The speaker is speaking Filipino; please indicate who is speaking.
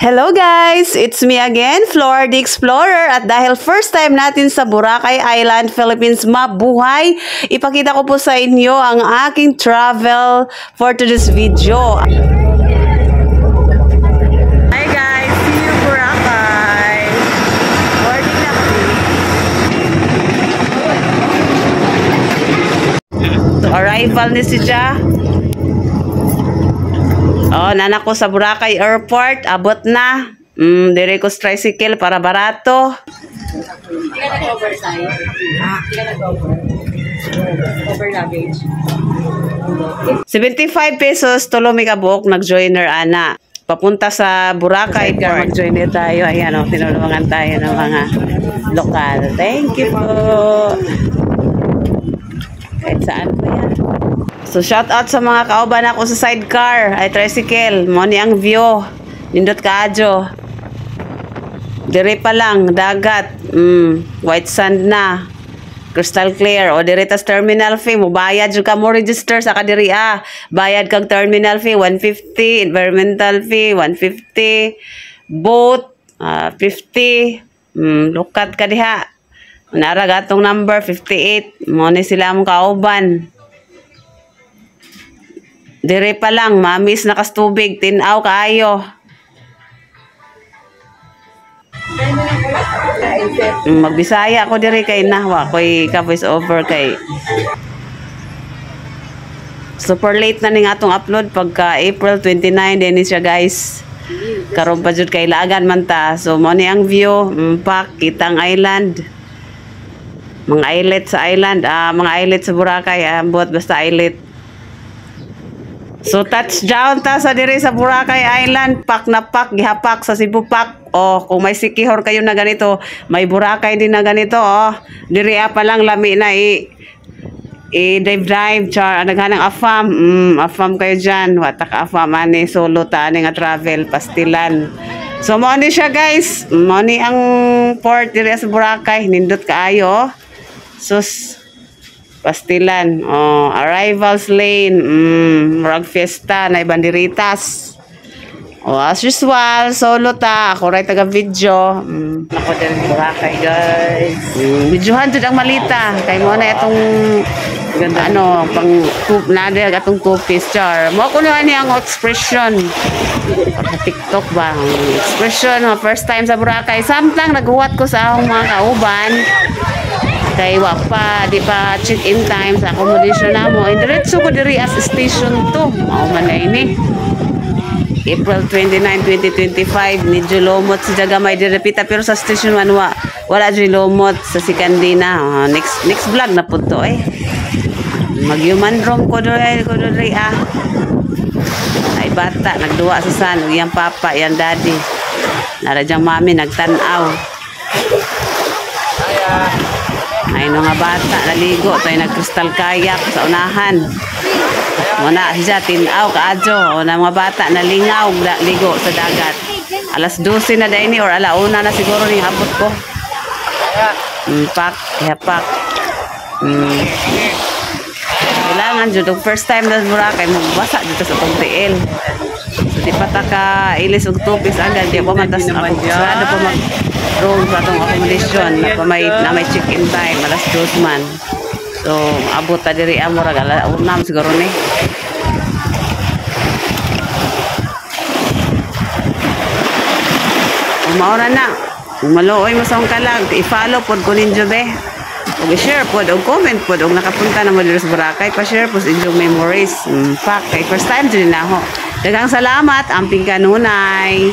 Speaker 1: Hello guys! It's me again, Flor the Explorer. At dahil first time natin sa Boracay Island, Philippines, mabuhay, ipakita ko po sa inyo ang aking travel for today's video. Hi guys! See you Boracay! Morning na kami. So, arrival ni si Ja. Oh, nanak ko sa Boracay Airport, abot na. Dire ko tricycle para barato.
Speaker 2: Hindi ka nag-over tayo? Hindi ka nag-over? Over luggage?
Speaker 1: 75 pesos, tulo mi kabuok, nag-joiner ana. Papunta sa Boracay, mag-joiner tayo. Ayan o, tinulungan tayo ng mga lokal. Thank you po. Kahit saan po yan. So, shout out sa mga kauban ako sa sidecar. Ay, tricycle. Money ang view. Nindot kaadyo. Dire pa lang, dagat. White sand na. Crystal clear. O, dire tas terminal fee. Mubayad yung ka mo register sa kadiri. Bayad kag terminal fee, 150. Environmental fee, 150. Boat, 50. Lukat ka diha. Nara gatong number, 58. Money sila mong kauban. Dire pa lang, mamis nakastubig, tinaw kaayo. Magbisaya ako dire kay nahwa, ko'y ka-voice over kay. Super late na ning atong upload pagka April 29 din siya guys. Karon pa jud kay laagan man ta. So mo ni ang view, pak kitang island. Mga islet sa island, mga islet sa Boracay, buot basta islet. So touchdown ta sa diri sa Boracay Island, pak na pak, gihapak sa Cebu Pak. Oh, kung may Sikihor kayo na ganito, may Boracay din na ganito, oh. Diri pa lang lami na dive char naghanang afam. Afam kayo diyan, watak afam ani solo ta ani nga travel pastilan. So mo ni siya guys, mo ni ang port diri sa Boracay, nindot kaayo. Sus pastilan. Oh, arrivals lane. Murag fiesta na banderitas. Oh, as usual, solo ta. Ako ray taga video. Ako din Boracay, guys. Videohan jud ang malita. Kay mo na itong ganda pang tube na diri atong two-piece char. Mo ko ni ang expression. Sa TikTok ba? Expression first time sa Boracay. Samtang naghuwat ko sa akong mga kauban. Kay wapa, di pa check-in time sa accommodation na mo. Diretso ko diri as station 2. Mao man na ini. April 29, 2025. Medyo lomot si Jagamay direpita. Pero sa station 1, wala dyan lomot sa Sikandina. Next vlog na po to eh. Mag-human room ko diri Ay bata, nagduwa sa san. Yang papa, yang daddy. Naradyang mami, nagtanaw. Ay nga bata, naligo. Tayo nag-crystal kayak sa unahan. Muna siya, tinaw, kaadyo. O na mga bata, nalingaw, ligo sa dagat. Alas 12 na dahil or alauna na siguro yung abot ko. Pak, hihapak. Kailangan dyan, first time na Boracay, magbasa dito sa pagtiil. So di pa ka ilis og tupis agad, di pa matas ako. Sarado pa mag-room sa itong accommodation na may check-in time, alas 2 man. So, abot ta diri amurag unam siguro ni. Umaura na. Kung maluoy mo sa akong kalag, i-follow pod ko ninyo be. Og i-share pod, og comment pod, og nakapunta na mo diri sa Boracay, pa-share pod inyong memories. Kay first time din na ako. Daghang salamat, amping kanunay.